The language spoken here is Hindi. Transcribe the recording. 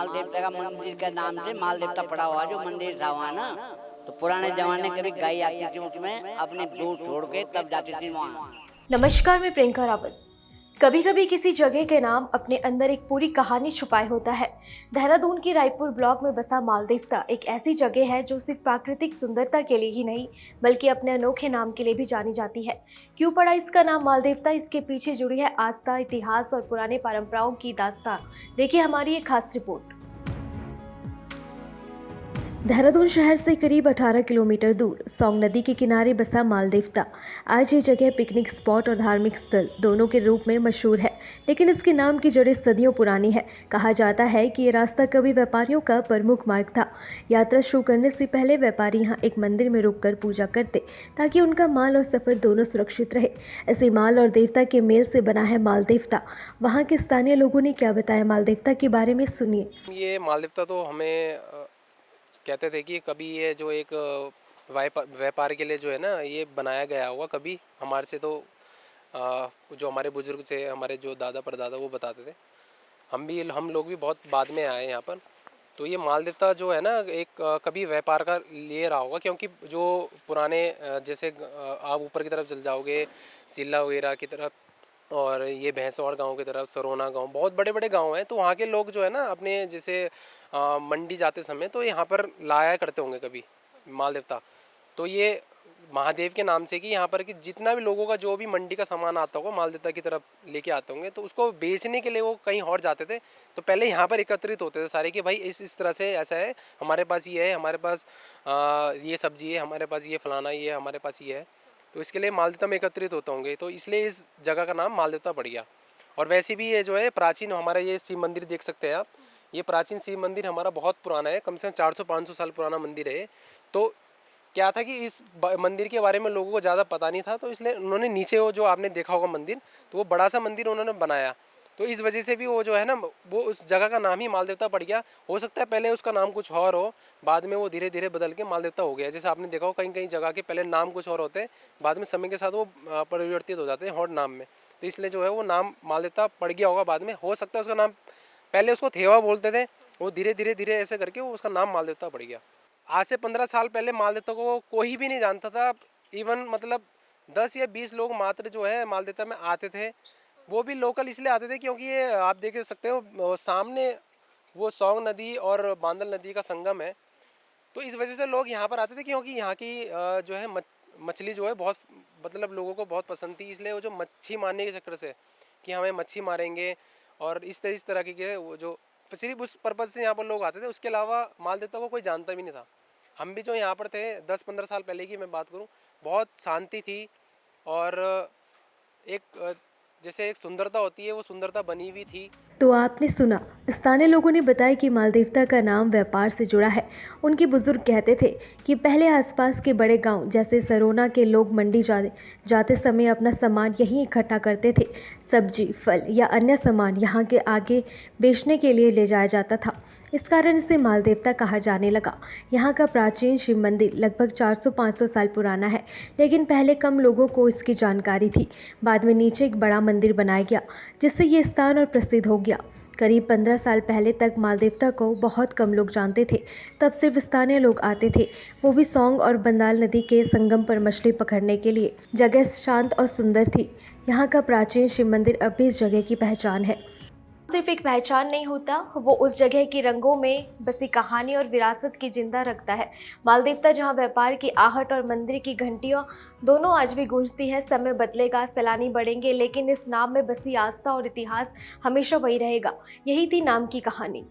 माल देवता का मंदिर के नाम से माल देवता पड़ा हुआ जो मंदिर था वहाँ ना, तो पुराने जमाने कभी गाय आती थी उसमें अपनी दूध छोड़ के तब जाती थी वहाँ। नमस्कार, मैं प्रियंका रावत। कभी कभी किसी जगह के नाम अपने अंदर एक पूरी कहानी छुपाए होता है। देहरादून की रायपुर ब्लॉक में बसा मालदेवता एक ऐसी जगह है जो सिर्फ प्राकृतिक सुंदरता के लिए ही नहीं बल्कि अपने अनोखे नाम के लिए भी जानी जाती है। क्यों पड़ा इसका नाम मालदेवता? इसके पीछे जुड़ी है आस्था, इतिहास और पुराने परंपराओं की दास्तान। देखिए हमारी एक खास रिपोर्ट। देहरादून शहर से करीब 18 किलोमीटर दूर सोंग नदी के किनारे बसा मालदेवता आज ये जगह पिकनिक स्पॉट और धार्मिक स्थल दोनों के रूप में मशहूर है, लेकिन इसके नाम की जड़ें सदियों पुरानी है। कहा जाता है कि ये रास्ता कभी व्यापारियों का प्रमुख मार्ग था। यात्रा शुरू करने से पहले व्यापारी यहाँ एक मंदिर में रुककर पूजा करते ताकि उनका माल और सफर दोनों सुरक्षित रहे। ऐसे माल और देवता के मेल से बना है मालदेवता। वहाँ के स्थानीय लोगों ने क्या बताया मालदेवता के बारे में, सुनिए। ये मालदेवता तो हमें कहते थे कि कभी ये जो एक व्यापार के लिए जो है ना ये बनाया गया होगा कभी। हमारे से तो जो हमारे बुजुर्ग से हमारे जो दादा परदादा वो बताते थे। हम लोग भी बहुत बाद में आए यहाँ पर। तो ये मालदेवता जो है ना एक कभी व्यापार का लिए रहा होगा, क्योंकि जो पुराने जैसे आप ऊपर की तरफ चल जाओगे सिल्ला वगैरह की तरफ और ये भैंसवाड़ गांव की तरफ, सरोना गांव, बहुत बड़े बड़े गांव हैं। तो वहाँ के लोग जो है ना अपने जैसे मंडी जाते समय तो यहाँ पर लाया करते होंगे कभी माल देवता। तो ये महादेव के नाम से कि यहाँ पर कि जितना भी लोगों का जो भी मंडी का सामान आता होगा माल देवता की तरफ लेके आते होंगे, तो उसको बेचने के लिए वो कहीं और जाते थे। तो पहले यहाँ पर एकत्रित होते थे सारे कि भाई इस तरह से ऐसा है, हमारे पास ये है, हमारे पास ये सब्जी है, हमारे पास ये फलाना, ये हमारे पास ये है। तो इसके लिए मालदेवता में एकत्रित होते होंगे, तो इसलिए इस जगह का नाम मालदेवता पड़ गया। और वैसे भी ये जो है प्राचीन हमारा ये शिव मंदिर देख सकते हैं आप। ये प्राचीन शिव मंदिर हमारा बहुत पुराना है, कम से कम 400-500 साल पुराना मंदिर है। तो क्या था कि इस मंदिर के बारे में लोगों को ज़्यादा पता नहीं था, तो इसलिए उन्होंने नीचे वो जो आपने देखा होगा मंदिर, तो वो बड़ा सा मंदिर उन्होंने बनाया। तो इस वजह से भी वो जो है ना वो उस जगह का नाम ही मालदेवता पड़ गया। हो सकता है पहले उसका नाम कुछ और हो, बाद में वो धीरे धीरे बदल के मालदेवता हो गया। जैसे आपने देखा हो कहीं कहीं जगह के पहले नाम कुछ और होते हैं, बाद में समय के साथ वो परिवर्तित हो जाते हैं और नाम में। तो इसलिए जो है वो नाम मालदेवता पड़ गया होगा बाद में। हो सकता है उसका नाम पहले उसको थेवा बोलते थे, वो धीरे धीरे धीरे ऐसे करके वो उसका नाम मालदेवता पड़ गया। आज से 15 साल पहले मालदेवता को कोई भी नहीं जानता था। इवन मतलब 10 या 20 लोग मात्र जो है मालदेवता में आते थे। वो भी लोकल इसलिए आते थे क्योंकि ये आप देख सकते हो सामने वो सोंग नदी और बांदल नदी का संगम है। तो इस वजह से लोग यहाँ पर आते थे, क्योंकि यहाँ की जो है मछली जो है बहुत मतलब लोगों को बहुत पसंद थी। इसलिए वो जो मच्छी मारने के चक्कर से कि हमें मच्छी मारेंगे और इस तरह के वो जो सिर्फ उस पर्पज़ से यहाँ पर लोग आते थे। उसके अलावा मालदेवता को कोई जानता भी नहीं था। हम भी जो यहाँ पर थे 10-15 साल पहले की मैं बात करूँ, बहुत शांति थी और एक जैसे एक सुंदरता होती है वो सुंदरता बनी हुई थी। तो आपने सुना, स्थानीय लोगों ने बताया कि मालदेवता का नाम व्यापार से जुड़ा है। उनके बुजुर्ग कहते थे कि पहले आसपास के बड़े गांव जैसे सरोना के लोग मंडी जाते समय अपना सामान यहीं इकट्ठा करते थे। सब्जी, फल या अन्य सामान यहाँ के आगे बेचने के लिए ले जाया जाता था। इस कारण इसे मालदेवता कहा जाने लगा। यहाँ का प्राचीन शिव मंदिर लगभग 400-500 साल पुराना है, लेकिन पहले कम लोगों को इसकी जानकारी थी। बाद में नीचे एक बड़ा मंदिर बनाया गया, जिससे ये स्थान और प्रसिद्ध हो गया। करीब 15 साल पहले तक मालदेवता को बहुत कम लोग जानते थे। तब सिर्फ स्थानीय लोग आते थे, वो भी सोंग और बंदाल नदी के संगम पर मछली पकड़ने के लिए। जगह शांत और सुंदर थी। यहाँ का प्राचीन शिव मंदिर अब भी इस जगह की पहचान है। सिर्फ एक पहचान नहीं होता, वो उस जगह की रंगों में बसी कहानी और विरासत की जिंदा रखता है। मालदेवता जहाँ व्यापार की आहट और मंदिर की घंटियाँ दोनों आज भी गूंजती है। समय बदलेगा, सैलानी बढ़ेंगे, लेकिन इस नाम में बसी आस्था और इतिहास हमेशा वही रहेगा। यही थी नाम की कहानी।